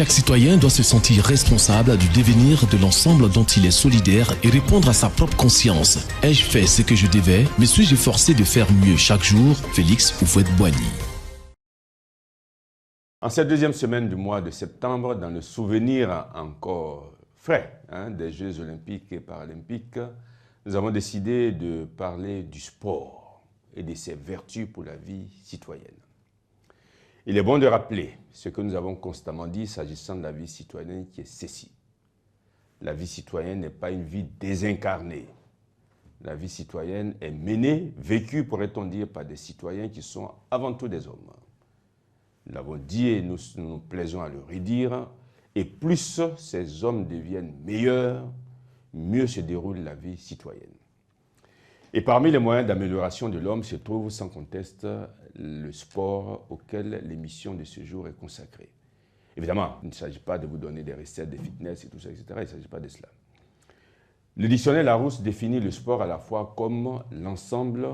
Chaque citoyen doit se sentir responsable du devenir de l'ensemble dont il est solidaire et répondre à sa propre conscience. Ai-je fait ce que je devais? Me suis-je efforcé de faire mieux chaque jour? Félix Houphouët-Boigny. En cette deuxième semaine du mois de septembre, dans le souvenir encore frais des Jeux olympiques et paralympiques, nous avons décidé de parler du sport et de ses vertus pour la vie citoyenne. Il est bon de rappeler ce que nous avons constamment dit s'agissant de la vie citoyenne, qui est ceci. La vie citoyenne n'est pas une vie désincarnée. La vie citoyenne est menée, vécue, pourrait-on dire, par des citoyens qui sont avant tout des hommes. Nous l'avons dit et nous nous plaisons à le redire. Et plus ces hommes deviennent meilleurs, mieux se déroule la vie citoyenne. Et parmi les moyens d'amélioration de l'homme se trouve sans conteste le sport auquel l'émission de ce jour est consacrée. Évidemment, il ne s'agit pas de vous donner des recettes de fitness et tout ça, etc. Il ne s'agit pas de cela. Le dictionnaire Larousse définit le sport à la fois comme l'ensemble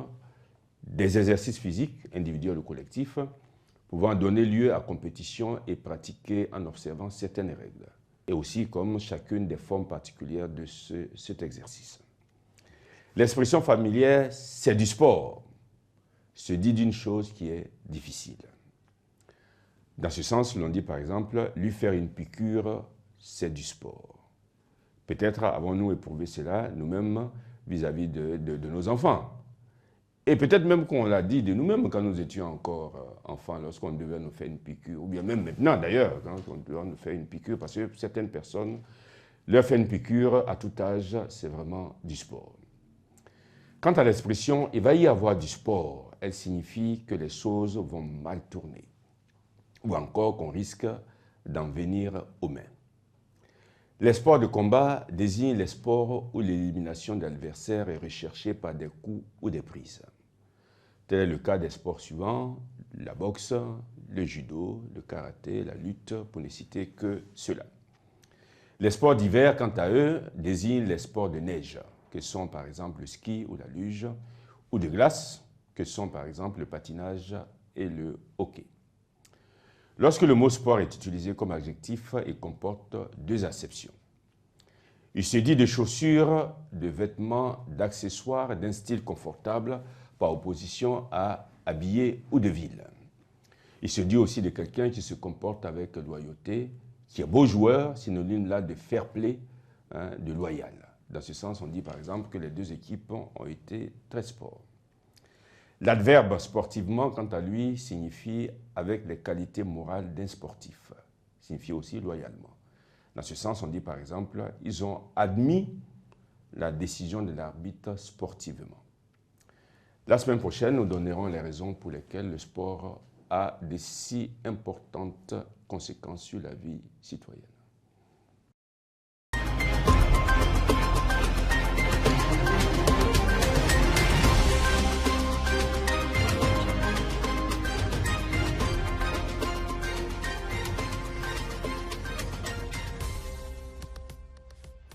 des exercices physiques, individuels ou collectifs, pouvant donner lieu à compétition et pratiquer en observant certaines règles, et aussi comme chacune des formes particulières de cet exercice. L'expression familière « c'est du sport » se dit d'une chose qui est difficile. Dans ce sens, l'on dit par exemple « lui faire une piqûre, c'est du sport ». Peut-être avons-nous éprouvé cela nous-mêmes vis-à-vis de nos enfants. Et peut-être même qu'on l'a dit de nous-mêmes quand nous étions encore enfants, lorsqu'on devait nous faire une piqûre, ou bien même maintenant d'ailleurs, quand on devait nous faire une piqûre, parce que certaines personnes leur faire une piqûre à tout âge, c'est vraiment du sport. Quant à l'expression « il va y avoir du sport », elle signifie que les choses vont mal tourner, ou encore qu'on risque d'en venir aux mains. Les sports de combat désignent les sports où l'élimination d'adversaires est recherchée par des coups ou des prises. Tel est le cas des sports suivants, la boxe, le judo, le karaté, la lutte, pour ne citer que ceux-là. Les sports d'hiver, quant à eux, désignent les sports de neige, que sont par exemple le ski ou la luge, ou de glace, que sont par exemple le patinage et le hockey. Lorsque le mot sport est utilisé comme adjectif, il comporte deux acceptions. Il se dit de chaussures, de vêtements, d'accessoires, d'un style confortable, par opposition à habillé ou de ville. Il se dit aussi de quelqu'un qui se comporte avec loyauté, qui est beau joueur, synonyme là de fair play, de loyal. Dans ce sens, on dit par exemple que les deux équipes ont été très sport. L'adverbe sportivement, quant à lui, signifie avec les qualités morales d'un sportif, signifie aussi loyalement. Dans ce sens, on dit par exemple, ils ont admis la décision de l'arbitre sportivement. La semaine prochaine, nous donnerons les raisons pour lesquelles le sport a de si importantes conséquences sur la vie citoyenne.